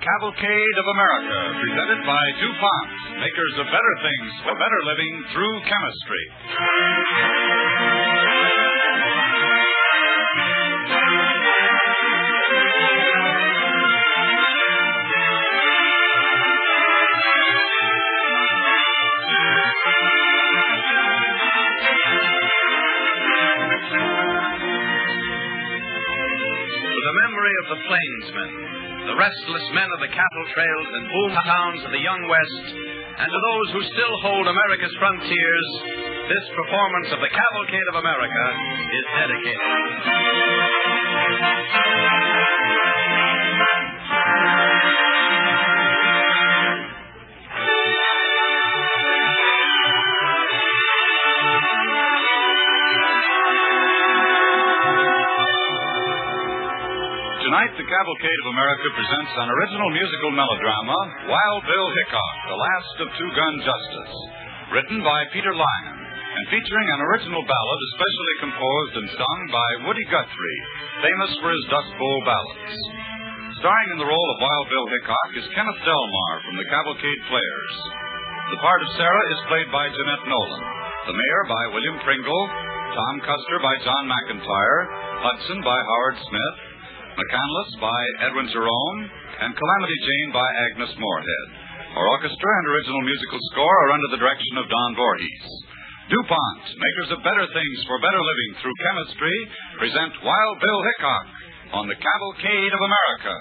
Cavalcade of America, presented by DuPont, makers of better things for better living through chemistry. Of the plainsmen, the restless men of the cattle trails and boom towns of the young West, and to those who still hold America's frontiers, this performance of the Cavalcade of America is dedicated. Tonight, the Cavalcade of America presents an original musical melodrama, Wild Bill Hickok, The Last of Two-Gun Justice, written by Peter Lyon, and featuring an original ballad especially composed and sung by Woody Guthrie, famous for his Dust Bowl ballads. Starring in the role of Wild Bill Hickok is Kenneth Delmar from the Cavalcade Players. The part of Sarah is played by Jeanette Nolan, the mayor by William Pringle, Tom Custer by John McIntyre, Hudson by Howard Smith, McCandless by Edwin Jerome, and Calamity Jane by Agnes Moorehead. Our orchestra and original musical score are under the direction of Don Voorhees. DuPont, makers of better things for better living through chemistry, present Wild Bill Hickok on the Cavalcade of America.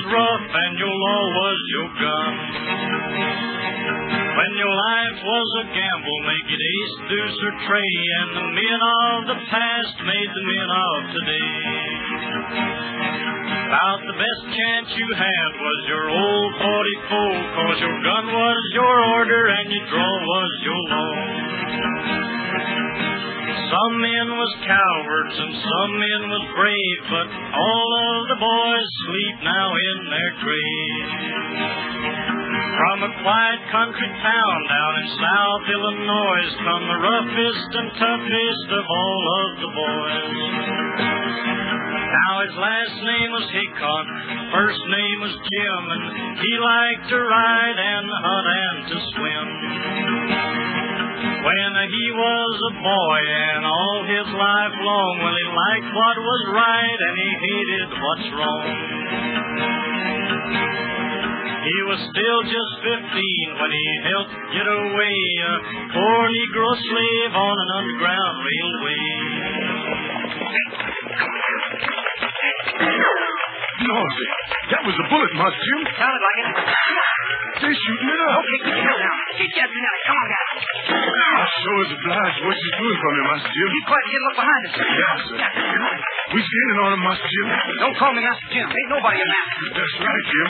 Rough and your law was your gun. When your life was a gamble, make it ace, deuce, or tray, and the men of the past made the men of today. About the best chance you had was your old 44, 'cause your gun was your order and your draw was your law. Some men was cowards and some men was brave, but all of the boys sleep now in their graves. From a quiet country town down in South Illinois come the roughest and toughest of all of the boys. Now his last name was Hickok, first name was Jim, and he liked to ride and hunt and to swim. When he was a boy and all his life long, well, he liked what was right and he hated what's wrong. He was still just 15 when he helped get away a poor Negro slave on an underground railway. Lord, that was a bullet, Master Jim. Sounded like it. They're shooting it up. Okay, keep your head down. Keep your head down. Come on, guys. I sure is obliged. What you doing for me, Master Jim? Keep quiet. Get look behind us. Yes, sir. We standing on him, Master Jim. Don't call me Master Jim. Ain't nobody a master. That's right, Jim.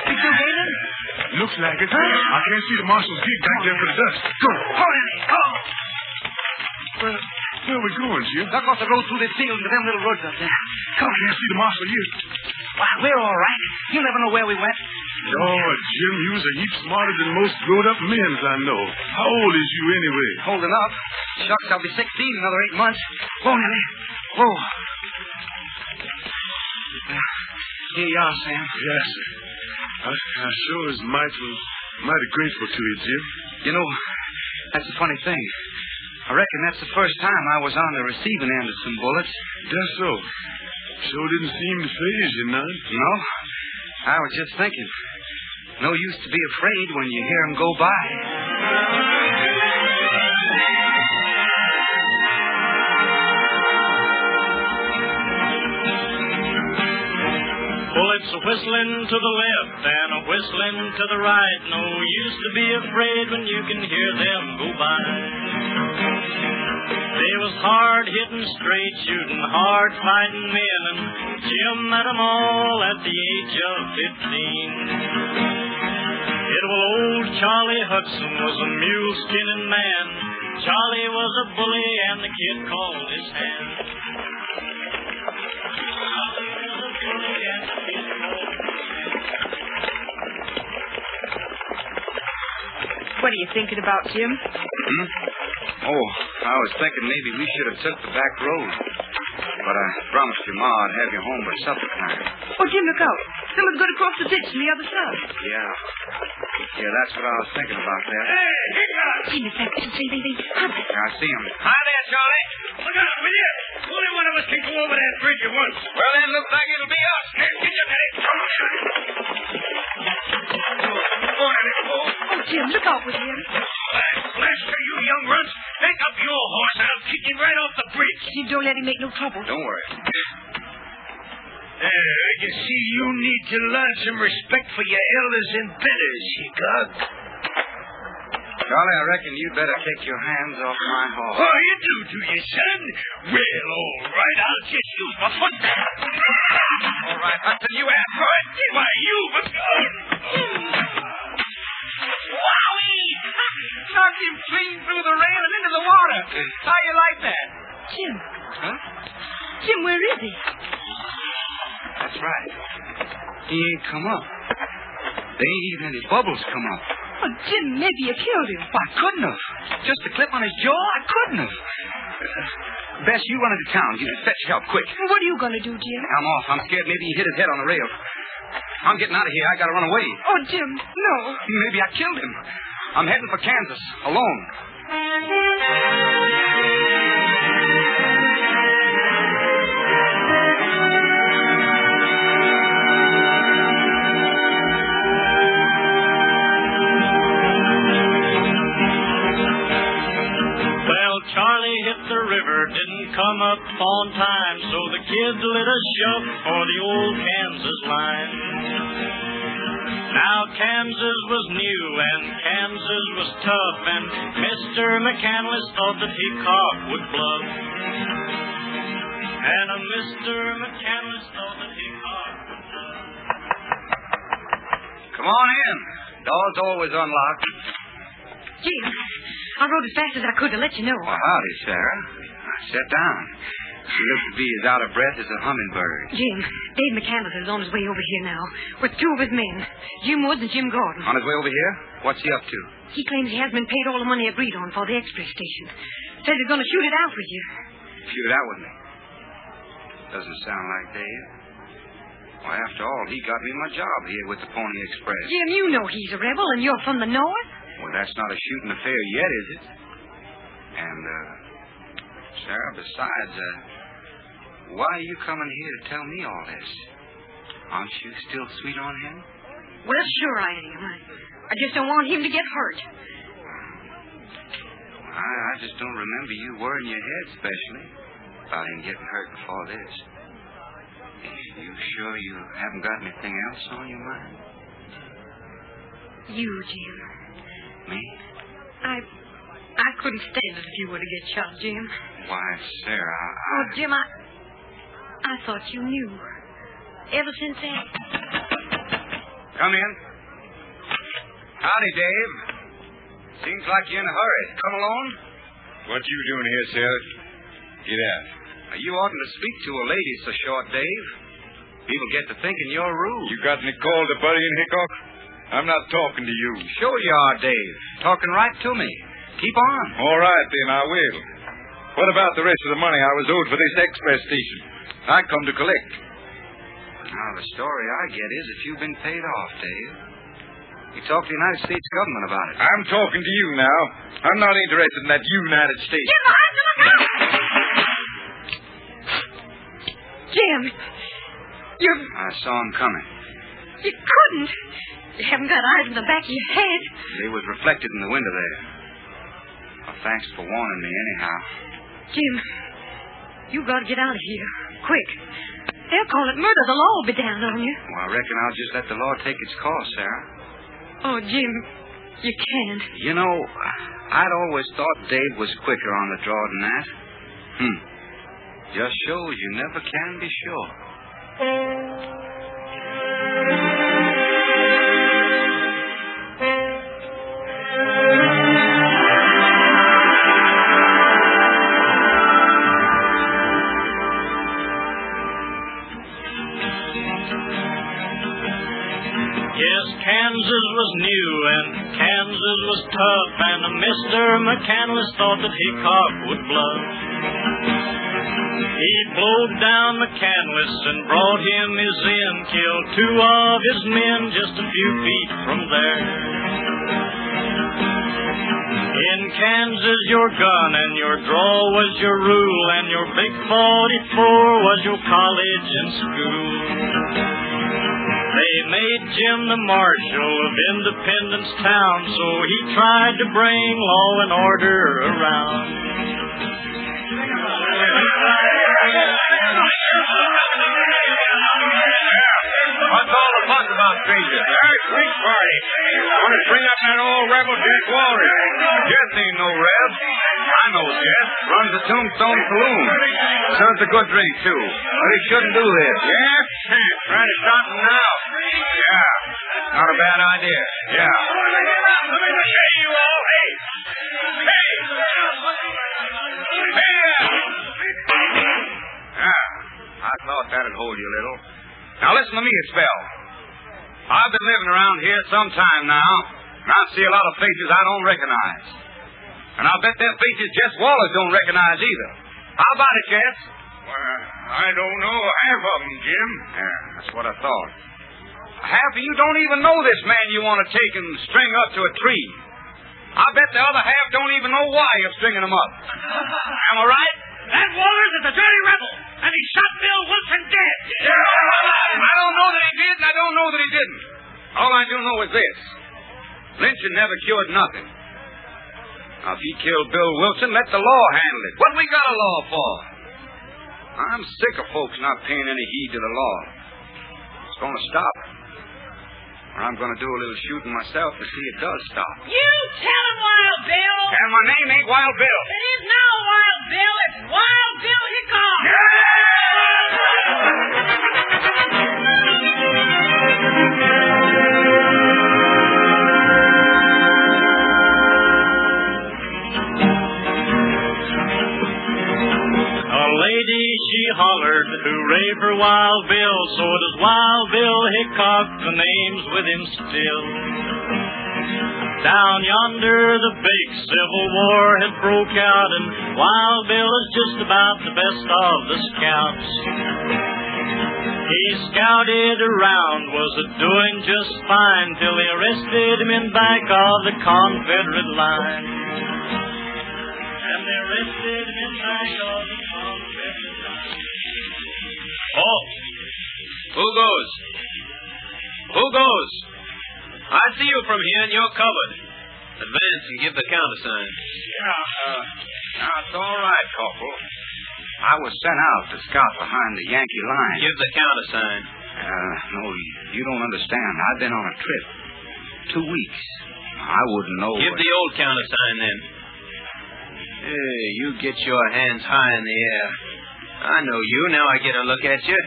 You still gaining? Looks like it. I can't see the marshal's gig back there for the dust. Go. Hold on, go. Where are we going, Jim? Duck off the road through this field to them little woods up there. Come I can't see the marshal yet. Why, we're all right. You'll never know where we went. Lord, Jim, you was a heap smarter than most grown-up men I know. How old is you anyway? Holding up. Shucks, I'll be 16 in another 8 months. Whoa, Nellie. Whoa. Here you are, Sam. Yes, sir. I sure is mighty grateful to you, Jim. You know, that's a funny thing. I reckon that's the first time I was on the receiving end of some bullets. That's so. Sure didn't seem to faze you none. No. I was just thinking. No use to be afraid when you hear them go by. Bullets a-whistling to the left and a-whistling to the right. No use to be afraid when you can hear them go by. They was hard-hitting, straight-shooting, hard-fighting men, and Jim met 'em all at the age of 15. Well, old Charlie Hudson was a mule-skinning man. Charlie was a bully, and the kid called his hand. Charlie was a bully, and the kid called his hand. What are you thinking about, Jim? Oh, I was thinking maybe we should have took the back road. But I promised your Ma I'd have you home by supper time. Oh, Jim, look out. Someone's going to cross the ditch on the other side. Yeah, that's what I was thinking about there. Hey, Hickok! Jim, it's that Dixon baby. Hurry. I see him. Hi there, Charlie. Look out, will you? Only one of us can go over that bridge at once. Well, then, looks like it'll be us. Get your head. Come on. Oh, Jim, look out with him. Blaster, you young runts. Pick up your horse and I'll kick him right off the bridge. Jim, don't let him make no trouble. Don't worry. You see, you need to learn some respect for your elders and betters, Hickok. Charlie, I reckon you'd better take your hands off my horse. Oh, you do you, son? Well, all right, I'll just use my foot. All right, Hudson, you asked for it. Why, you've a gun. Wowee! Knocked him clean through the rail and into the water. How you like that? Jim. Huh? Jim, where is he? That's right. He ain't come up. There ain't even any bubbles come up. Oh, Jim, maybe you killed him. Well, I couldn't have. Just a clip on his jaw, I couldn't have. Bess, you run into town. You fetch help, quick. What are you going to do, Jim? I'm off. I'm scared maybe he hit his head on the rail. I'm getting out of here. I gotta run away. Oh, Jim, no. Maybe I killed him. I'm heading for Kansas, alone. Charlie hit the river, didn't come up on time, so the kids lit a shove for the old Kansas line. Now Kansas was new and Kansas was tough, and Mr. McCandless thought that Hickok would bluff. And Mr. McCandless thought that Hickok would bluff. Come on in. Door's always unlocked. Jim, I rode as fast as I could to let you know. Well, howdy, Sarah. Sit down. She looks to be as out of breath as a hummingbird. Jim, Dave McCandless is on his way over here now with two of his men, Jim Woods and Jim Gordon. On his way over here? What's he up to? He claims he hasn't been paid all the money agreed on for the express station. Says he's going to shoot it out with you. Shoot it out with me? Doesn't sound like Dave. Why, after all, he got me my job here with the Pony Express. Jim, you know he's a rebel and you're from the north. Well, that's not a shooting affair yet, is it? And, Sarah, besides, why are you coming here to tell me all this? Aren't you still sweet on him? Well, sure I am. I just don't want him to get hurt. I just don't remember you worrying your head, especially, about him getting hurt before this. You sure you haven't got anything else on your mind? You, Jim. Me? I couldn't stand it if you were to get shot, Jim. Why, Sarah, Oh, Jim, I thought you knew. Ever since that. Come in. Howdy, Dave. Seems like you're in a hurry. Come along. What you doing here, Sarah? Get out. You oughtn't to speak to a lady so short, Dave. People get to thinking you're rude. You got any call to buddy in Hickok? I'm not talking to you. Sure you are, Dave. Talking right to me. Keep on. All right, then, I will. What about the rest of the money I was owed for this express station? I come to collect. Now, the story I get is that you've been paid off, Dave. You talk to the United States government about it. I'm talking to you now. I'm not interested in that United States. Jim, look out! Jim, I saw him coming. you couldn't. You haven't got eyes in the back of your head. They was reflected in the window there. Well, thanks for warning me, anyhow. Jim, you got to get out of here. Quick. They'll call it murder. The law will be down on you. Well, I reckon I'll just let the law take its course, Sarah. Oh, Jim, you can't. You know, I'd always thought Dave was quicker on the draw than that. Just shows you never can be sure. was new and Kansas was tough, and Mr. McCandless thought that Hickok would bluff. He blowed down McCandless and brought him his end, killed 2 of his men just a few feet from there. In Kansas, your gun and your draw was your rule, and your big 44 was your college and school. They made Jim the marshal of Independence Town, so he tried to bring law and order around. What's all the fuss about, stranger? Street party. Want to bring up that old rebel Jack Walrus. Jess ain't no reb. I know Jess. Runs the Tombstone Saloon. Serves a good drink, too. But he shouldn't do this. Yeah? Trying to stop him now. Yeah. Not a bad idea. Yeah. Hey, you all. Hey. Hey. Yeah. I thought that'd hold you a little. Now listen to me a spell. I've been living around here some time now, and I see a lot of faces I don't recognize. And I'll bet them faces Jess Wallace don't recognize either. How about it, Jess? Well, I don't know half of them, Jim. Yeah, that's what I thought. Half of you don't even know this man you want to take and string up to a tree. I bet the other half don't even know why you're stringing them up. Am I right? That Wallace is a dirty rebel, and he shot Bill Wilson dead. I don't know that he did, and I don't know that he didn't. All I do know is this. Lynching never cured nothing. Now, if he killed Bill Wilson, let the law handle it. What we got a law for? I'm sick of folks not paying any heed to the law. It's going to stop. Or I'm going to do a little shooting myself to see it does stop. You tell him, Wild Bill. And my name ain't Wild Bill. It is now Wild Bill. It's Wild Bill Hickok. A lady, she hollered, hooray for Wild Bill. So does Wild Bill Hickok, the name's with him still. Down yonder, the big Civil War had broke out, and Wild Bill is just about the best of the scouts. He scouted around, was doing just fine, till they arrested him in back of the Confederate line. And they arrested him in back of the Confederate line. Oh, who goes? Who goes? I see you from here, and you're covered. Advance and give the countersign. Now, it's all right, Corporal. I was sent out to scout behind the Yankee line. Give the countersign. No, you don't understand. I've been on a trip. 2 weeks. I wouldn't know. Give the old countersign, then. Hey, you get your hands high in the air. I know you. Now I get a look at you.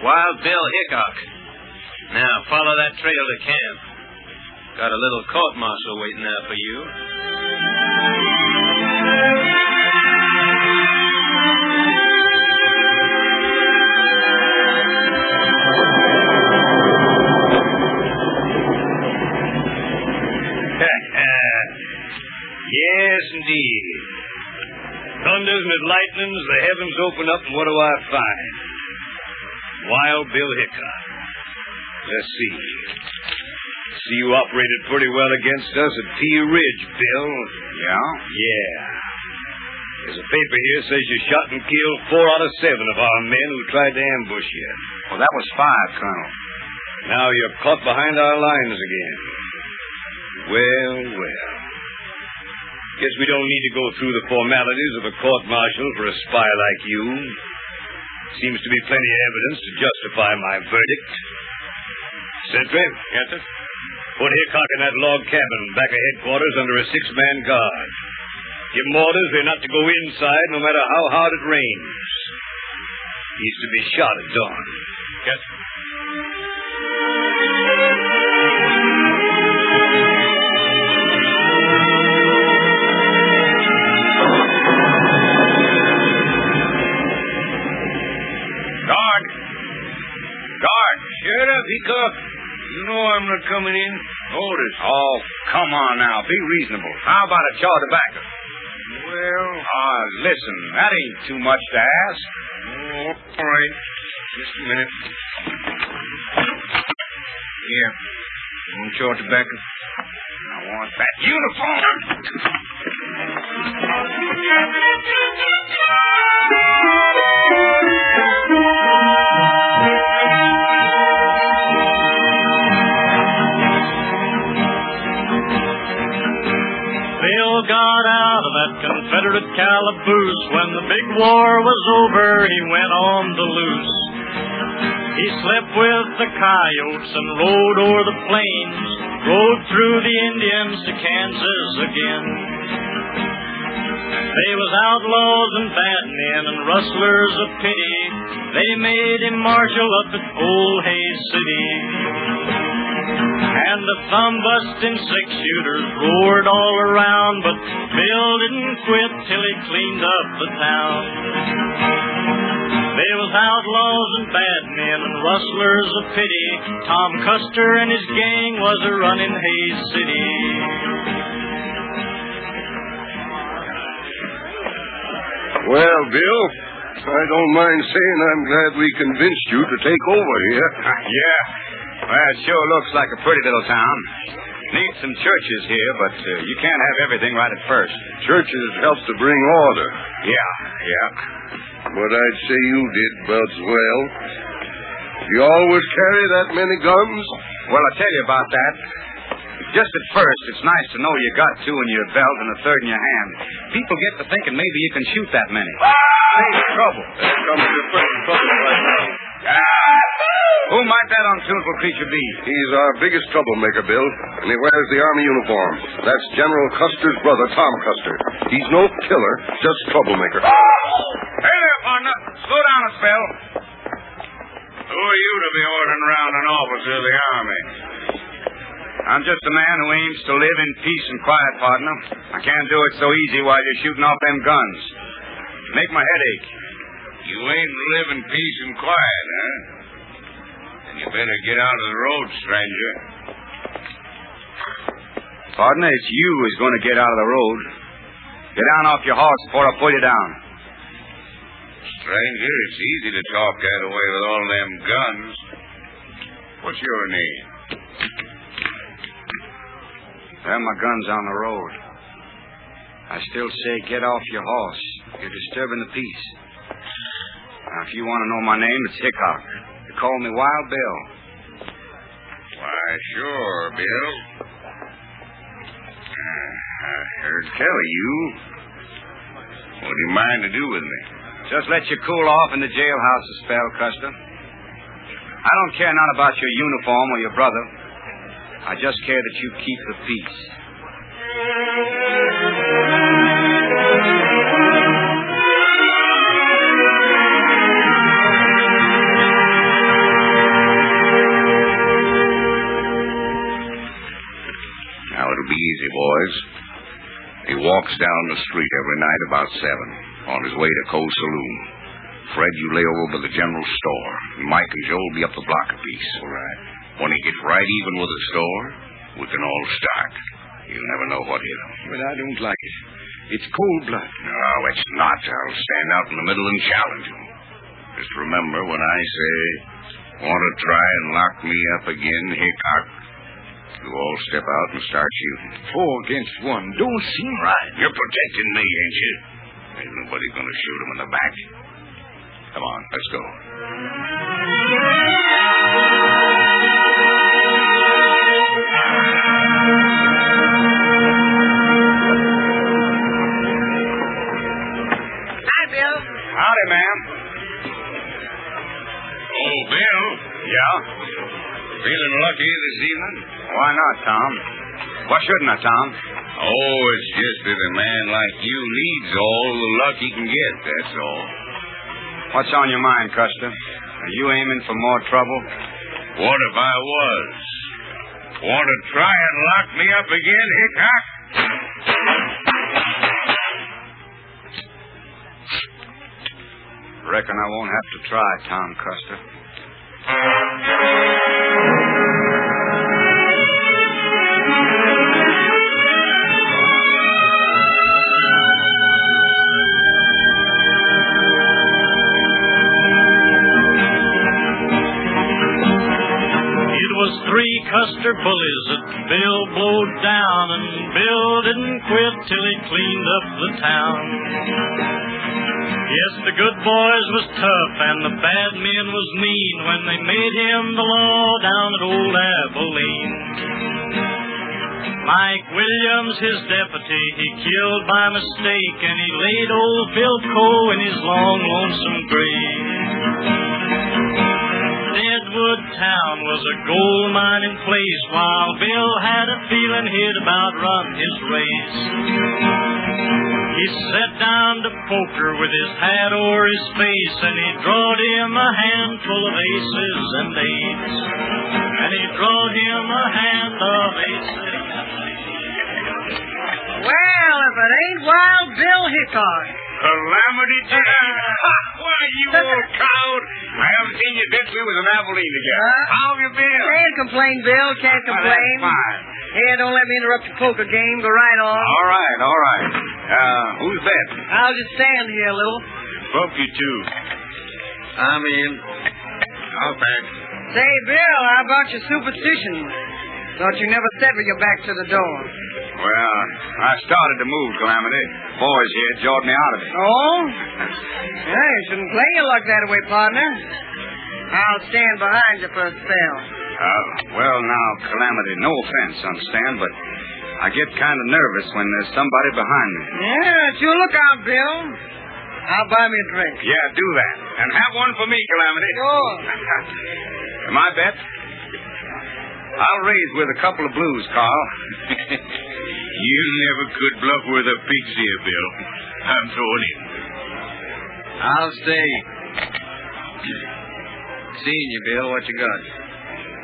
Wild Bill Hickok. Now, follow that trail to camp. Got a little court-martial waiting there for you. Yes, indeed. Thunders and lightnings, the heavens open up, and what do I find? Wild Bill Hickok. Let's see. See, you operated pretty well against us at Pea Ridge, Bill. Yeah? Yeah. There's a paper here says you shot and killed 4 out of 7 of our men who tried to ambush you. Well, that was 5, Colonel. Now you're caught behind our lines again. Well, well. Guess we don't need to go through the formalities of a court-martial for a spy like you. Seems to be plenty of evidence to justify my verdict. Sentry? Yes, sir. Put Hickok in that log cabin back of headquarters under a 6-man guard. Give him orders they're not to go inside no matter how hard it rains. He's to be shot at dawn. Yes, sir. Guard! Guard! Shut up, Hickok. know I'm not coming in. Notice. Oh, come on now. Be reasonable. How about a chaw of tobacco? Well... Listen, that ain't too much to ask. Oh, all right. Just a minute. Here. Want chaw of tobacco? I want that uniform. Bill got out of that Confederate calaboose. When the big war was over, he went on the loose. He slept with the coyotes and rode o'er the plains, rode through the Indians to Kansas again. They was outlaws and bad men and rustlers of pity. They made him marshal up at Old Hays City. And the thumb-busting six-shooters roared all around, but Bill didn't quit till he cleaned up the town. They was outlaws and bad men and rustlers of pity. Tom Custer and his gang was a running Hays City. Well, Bill, I don't mind saying I'm glad we convinced you to take over here. Yeah. Well, it sure looks like a pretty little town. Need some churches here, but you can't have everything right at first. Churches help to bring order. Yeah. But I'd say you did, Buds, well. You always carry that many guns? Well, I'll tell you about that. Just at first, it's nice to know you got two in your belt and a third in your hand. People get to thinking maybe you can shoot that many. Hey, trouble. There comes your first trouble right now. Who might that untuneful creature be? He's our biggest troublemaker, Bill, and he wears the Army uniform. That's General Custer's brother, Tom Custer. He's no killer, just troublemaker. Hey there, partner. Slow down a spell. Who are you to be ordering around an officer of the Army? I'm just a man who aims to live in peace and quiet, partner. I can't do it so easy while you're shooting off them guns. Make my head ache. You ain't living peace and quiet, huh? Then you better get out of the road, stranger. Partner, it's you who's going to get out of the road. Get down off your horse before I pull you down. Stranger, it's easy to talk that way with all them guns. What's your name? There are my guns on the road. I still say get off your horse. You're disturbing the peace. Now, if you want to know my name, it's Hickok. They call me Wild Bill. Why, sure, Bill. I heard tell of you. What do you mind to do with me? Just let you cool off in the jailhouse a spell, Custer. I don't care none about your uniform or your brother. I just care that you keep the peace. Now, it'll be easy, boys. He walks down the street every night about 7 on his way to Coe's Saloon. Fred, you lay over by the general store. Mike and Joe will be up the block a piece. All right. When he gets right even with the store, we can all start. You'll never know what hit him. But I don't like it. It's cold blood. No, it's not. I'll stand out in the middle and challenge him. Just remember when I say, want to try and lock me up again, Hickok, you all step out and start shooting. 4 against 1. Don't seem right. You're protecting me, ain't you? Ain't nobody going to shoot him in the back. Come on, let's go. Hi, Bill. Howdy, ma'am. Oh, Bill. Yeah? Feeling lucky this evening? Why not, Tom? Why shouldn't I, Tom? Oh, it's just that a man like you needs all the luck he can get, that's all. What's on your mind, Custer? Are you aiming for more trouble? What if I was? Want to try and lock me up again, Hickok? Reckon I won't have to try, Tom Custer. after bullies that Bill blowed down, and Bill didn't quit till he cleaned up the town. Yes, the good boys was tough and the bad men was mean when they made him the law down at old Abilene. Mike Williams, his deputy, he killed by mistake, and he laid old Bill Coe in his long, lonesome grave. Deadwood town was a gold mining place, while Bill had a feeling he'd about run his race. He sat down to poker with his hat o'er his face, and he drawed him a handful of aces and eights. And he drawed him a hand of aces. Well, if it ain't Wild Bill Hickok. Calamity Jane! Ha! Why, you old coward! I haven't seen you since we was in Abilene together. How have you been? Can't complain, Bill. Can't complain. That's fine. Here, don't let me interrupt your poker game. Go right on. All right, all right. Who's that? I'll just stand here a little. Bump you two. I'm in. I'll back. Say, Bill, how about your superstition? Thought you never said with your back to the door. Well, I started to move, Calamity. Boys here jawed me out of it. Oh? Yeah, you shouldn't play your luck that way, partner. I'll stand behind you for a spell. Well, now, Calamity, no offense, understand, but I get kind of nervous when there's somebody behind me. Yeah, sure, look out, Bill. I'll buy me a drink. Yeah, do that. And have one for me, Calamity. Sure. My bet? I'll raise with a couple of blues, Carl. You never could bluff with a pig's ear, Bill. I'm throwing in. I'll stay. Seeing you, Bill. What you got?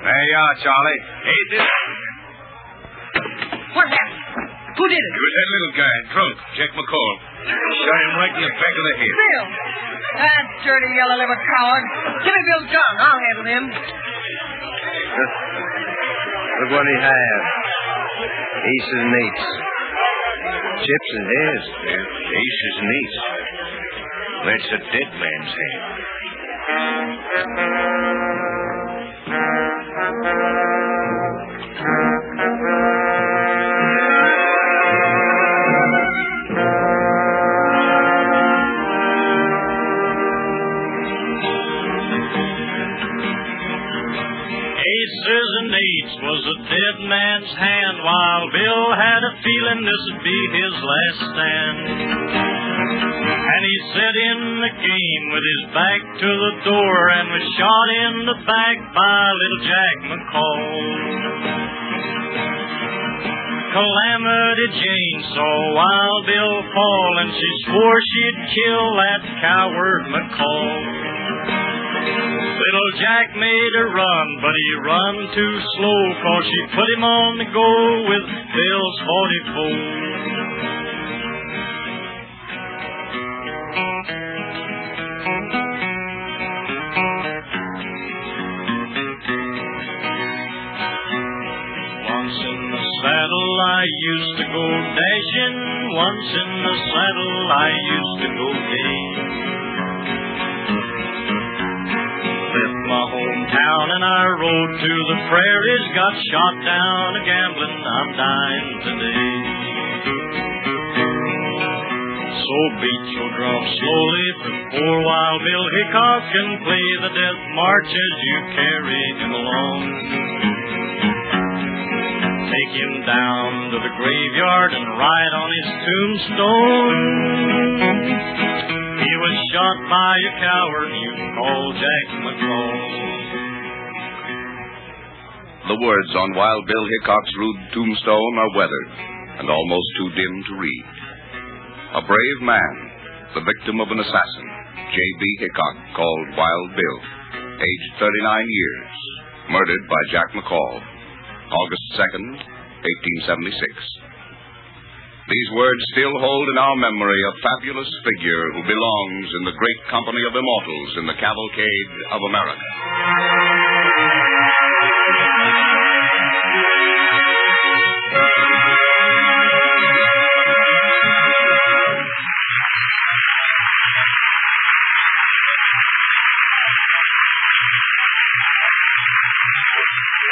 There you are, Charlie. Hey, this... What happened? Who did it? It was that little guy, drunk, Jack McCall. Shot him right in the back of the head. Bill. That dirty yellow-livered coward. Give me Bill's gun. I'll handle him. Look what he had. Aces and eights. Chips and hairs. Yes, aces and eights. That's a dead man's hand. Aces and eights was a dead man's hand, while Bill had a feeling this would be his last stand. And he sat in the game with his back to the door and was shot in the back by little Jack McCall. Calamity Jane saw Wild Bill fall, and she swore she'd kill that coward McCall. Little Jack made a run, but he run too slow, 'cause she put him on the go with Bill's 44. Once in the saddle I used to go dashing, once in the saddle I used to go gay. Left my hometown and I rode to the prairies, got shot down a-gambling, I'm dying today. So beat your drum slowly for poor Wild Bill Hickok and play the death march as you carry him along. Take him down to the graveyard and write on his tombstone, he was shot by a coward you call Jack McCall. The words on Wild Bill Hickok's rude tombstone are weathered and almost too dim to read. A brave man, the victim of an assassin, J.B. Hickok, called Wild Bill, aged 39 years, murdered by Jack McCall, August 2nd, 1876. These words still hold in our memory a fabulous figure who belongs in the great company of immortals in the Cavalcade of America.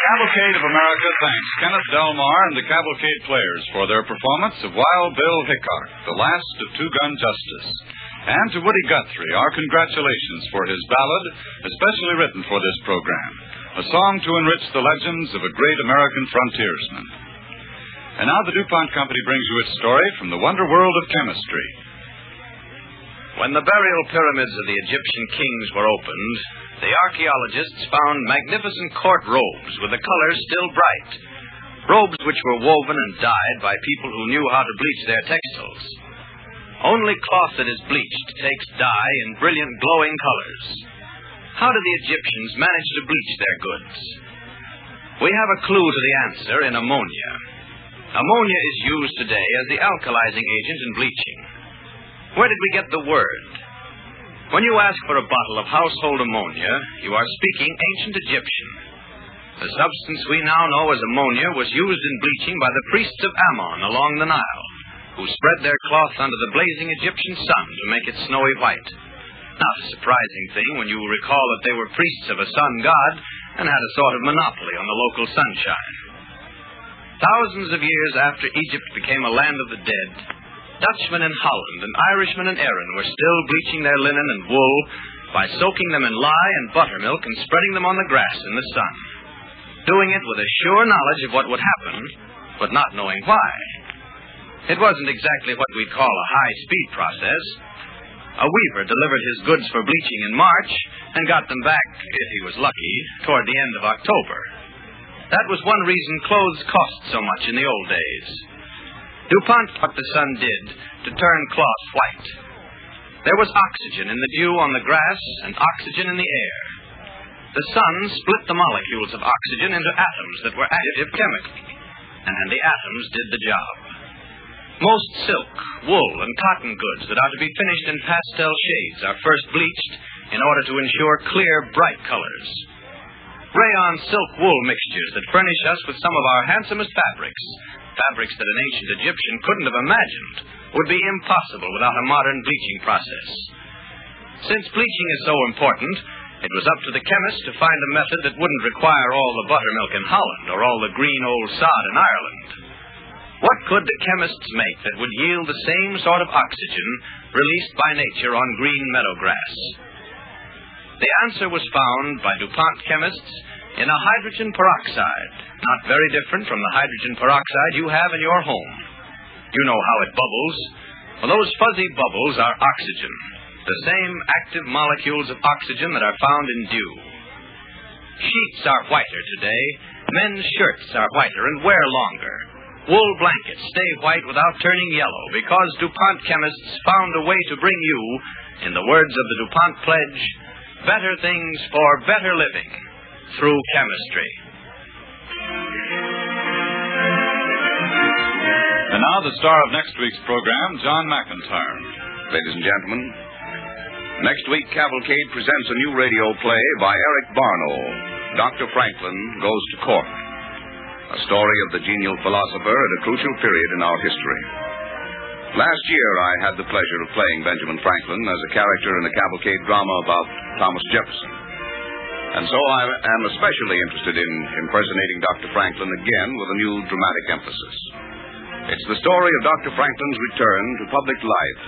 Cavalcade of America thanks Kenneth Delmar and the Cavalcade Players for their performance of Wild Bill Hickok, The Last of Two-Gun Justice. And to Woody Guthrie, our congratulations for his ballad, especially written for this program, a song to enrich the legends of a great American frontiersman. And now the DuPont Company brings you its story from the wonder world of chemistry. When the burial pyramids of the Egyptian kings were opened, the archaeologists found magnificent court robes with the colors still bright. Robes which were woven and dyed by people who knew how to bleach their textiles. Only cloth that is bleached takes dye in brilliant glowing colors. How did the Egyptians manage to bleach their goods? We have a clue to the answer in ammonia. Ammonia is used today as the alkalizing agent in bleaching. Where did we get the word? When you ask for a bottle of household ammonia, you are speaking ancient Egyptian. The substance we now know as ammonia was used in bleaching by the priests of Ammon along the Nile, who spread their cloth under the blazing Egyptian sun to make it snowy white. Not a surprising thing when you recall that they were priests of a sun god and had a sort of monopoly on the local sunshine. Thousands of years after Egypt became a land of the dead, Dutchmen in Holland and Irishmen in Erin were still bleaching their linen and wool by soaking them in lye and buttermilk and spreading them on the grass in the sun. Doing it with a sure knowledge of what would happen, but not knowing why. It wasn't exactly what we'd call a high-speed process. A weaver delivered his goods for bleaching in March and got them back, if he was lucky, toward the end of October. That was one reason clothes cost so much in the old days. DuPont what the sun did to turn cloth white. There was oxygen in the dew on the grass and oxygen in the air. The sun split the molecules of oxygen into atoms that were active chemically, and the atoms did the job. Most silk, wool, and cotton goods that are to be finished in pastel shades are first bleached in order to ensure clear, bright colors. Rayon silk-wool mixtures that furnish us with some of our handsomest fabrics that an ancient Egyptian couldn't have imagined, would be impossible without a modern bleaching process. Since bleaching is so important, it was up to the chemist to find a method that wouldn't require all the buttermilk in Holland or all the green old sod in Ireland. What could the chemists make that would yield the same sort of oxygen released by nature on green meadow grass? The answer was found by DuPont chemists in a hydrogen peroxide, not very different from the hydrogen peroxide you have in your home. You know how it bubbles. Well, those fuzzy bubbles are oxygen, the same active molecules of oxygen that are found in dew. Sheets are whiter today. Men's shirts are whiter and wear longer. Wool blankets stay white without turning yellow because DuPont chemists found a way to bring you, in the words of the DuPont pledge, better things for better living through chemistry. And now the star of next week's program, John McIntyre. Ladies and gentlemen, next week Cavalcade presents a new radio play by Eric Barnow, Dr. Franklin Goes to Court, a story of the genial philosopher at a crucial period in our history. Last year I had the pleasure of playing Benjamin Franklin as a character in the Cavalcade drama about Thomas Jefferson. And so I am especially interested in impersonating Dr. Franklin again with a new dramatic emphasis. It's the story of Dr. Franklin's return to public life